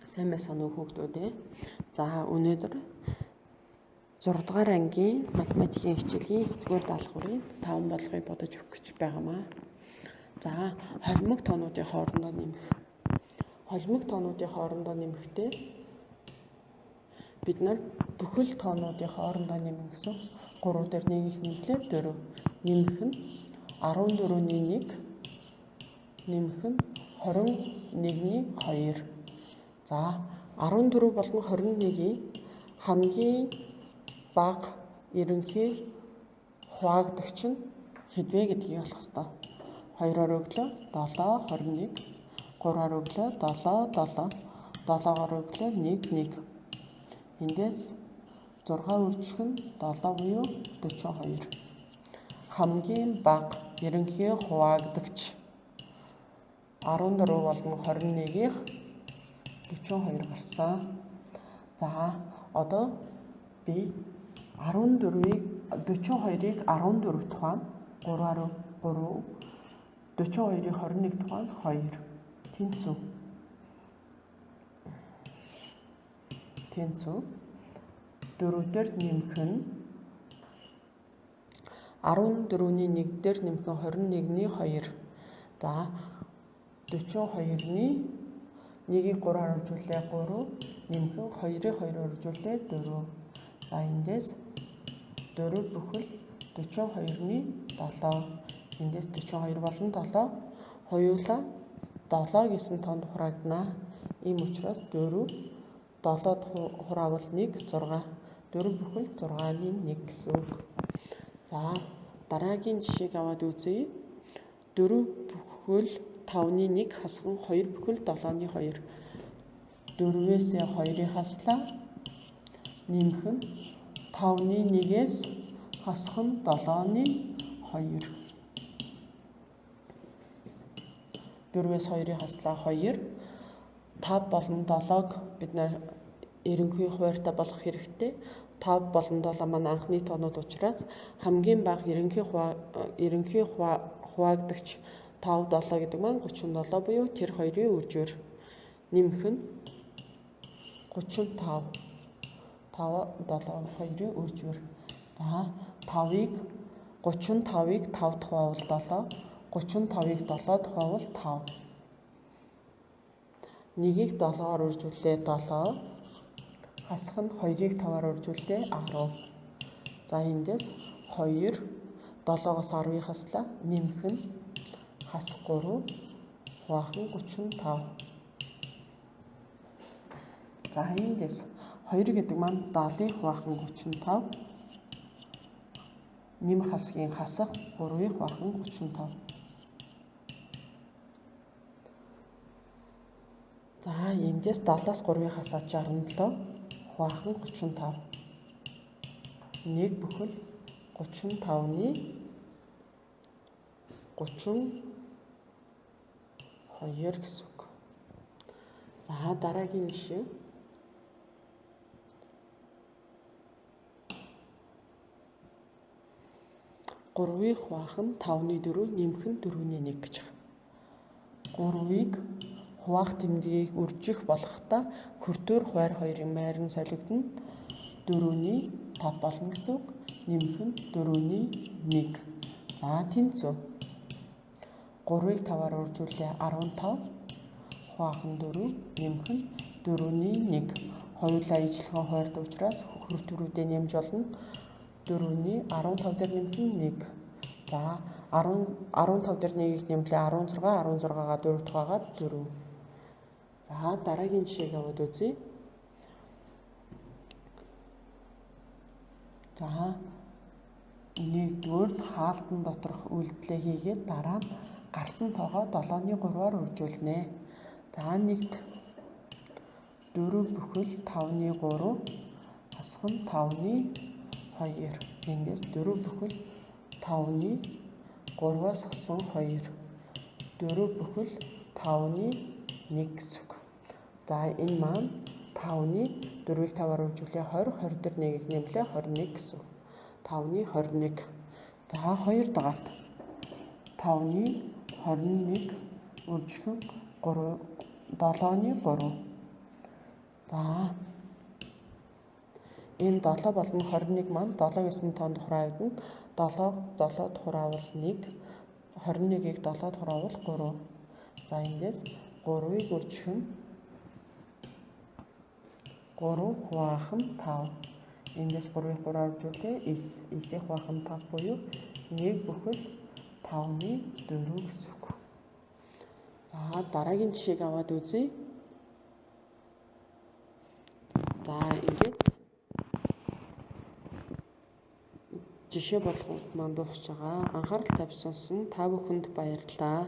Сайн байна уу хүүхдүүд ээ. За өнөөдөр 6 дугаар ангийн математикийн хичээлийн 9-р даалгаврын 5 болгыг бодож өгөх гэж байгаамаа. За холимог тоонуудын хоорондоо нэмэх. Холимог тоонуудын хоорондоо нэмэхдээ бид нар бүхэл тоонуудын хоорондоо нэмэх гэсэн 3 дээр 1 их нэмлээ 4. Нэмэх нь 14-ний 1 нэмэх нь 21-ний 2. За 14 болон 21-ийн хамгийн бага ерөнхий хуваагдагч нь хэдвэ гэдгийг олох ёстой. 2-оор өглөө 7, 21, 3-аар өглөө 7, 7, 7-оор өглөө 1, 1. Эндээс 6 үржих нь 7 буюу 42. Хамгийн бага ерөнхий хуваагдагч 14 болон 21-ийн 42 гарсан. За одоо би 42-ыг 14 тухайн 3-аар 3, 42-ыг 21 тухайн 2 тэнцүү. Тэнцүү 4-дээр нэмэх нь 14-ний 1 дээр нэмэх нь 21-ний 2. За 42-ны 1-ийг 3-аар үржүүлээ 3, нэмэх нь 2-ыг 2-оор үржүүлээ 4. За эндээс 4 бүхэл 42-ны 7. Эндээс 42 болон 7 хоёулаа 7 гэсэн тоонд хураагдана. Ийм учраас 4 7-д хураавал 1 6. 4 бүхэл 6-ны 1 гэсэн үг. За дараагийн жишээг аваад үзье. 4 бүхэл 5-ны 1 хасах нь 2 бүхэл 7-ны 2. 4-өөсөө 2-ыг хаслаа. Нэмэх нь 5-ны 1-ээс хасах нь 7-ны 2. 4-өөс 2-ыг хаслаа 2. 5 болон 7-г бид нар ерөнхий хуваарьтай болгох хэрэгтэй. 5 болон 7 маань анхны тоонууд учраас хамгийн бага ерөнхий хуваагдагч 5, 7 гэдэг маань 37 буюу тэр хоёрын үржүүр. Нэмэх нь 35. 5, 7, 2-ын үржүүр. За 35-ыг 5 дахь хуваавал 7, 35-ыг 7 дахь хуваавал 5. 1-ийг 7-оор үржүүлээ 7. Хасах нь 2-ыг 5-аар үржүүлээ 10. За эндээс 2 7-оос 10-ыг хаслаа. Нэмэх нь хасах 3 хуваах нь 35. За эндээс 2 гэдэг маань 70-ыг хуваах нь 35. Нэм хасгийн хасах 3-ыг хуваах нь 35. За эндээс 70-аас 3-ыг хасаад 67 хуваах нь 35. 1 бүхэл 35-ны 32 гэсэн үг. За дараагийн жишээ. Гурвыг хуваах нь 5-ны 4, нэмэх нь 4-ний 1 гэж байна. 3-ыг хуваах тэмдгийг үржих болохдоо хүртээр хуваар 2-ын майран солигдно. 4-ний 5 болно гэсэн үг. Нэмэх нь 4-ний 1. За тэнцүү. 3-ыг 5-аар үржүүлээ 15. Хуваах нь 4, нэмэх нь 4-ний 1. Хоёулаа ижлэхэн хуваарьтай учраас хүртээрүүдээ нэмж болно. 4-ний 15 дээр нэмэх нь 1. За 15 дээр 1-ийг нэмлээ 16, 16-гаа 4 дахь хагаад 4. За дараагийн жишээг аваад үзье. За 1-р хаалтан доторх үйлдэлээ хийгээд дараа нь гарсан тоогоо 7-ны 3-аар үржүүлнэ. За 1-т 4 бүхэл 5-ны 3 хасах нь 5-ны 2. Эндээс 4 бүхэл 5-ны 3-аас хассан 2. 4 бүхэл 5-ны 1 гэсэн үг. За энэ маань 5-ны 4-ийг 5-аар үржүүлээ 20, 20 дээр 1-ийг нэмлээ 21 гэсэн үг. 5-ны 21. За 2 дугаарт 5-ны 21 үржих нь 7-ны 3. За энэ 7 болон 21 маань 7-9 тоонд хураагдана. 7 хураавал 1, 21-ийг 7-д хураавал 3. За эндээс 3-ыг үржих нь 3 хуваах нь 5. Эндээс 3-ыг 3-аар үржүүлээ 9. 9-ийг хуваах нь 5 буюу 1 бүхэл 5-ны 4 гэсэн үг. За дараагийн жишээг аваад үзье. За ингээд жишээ болгох маань дуусч байгаа. Анхаарал тавьж сонссон та бүхэнд баярлалаа.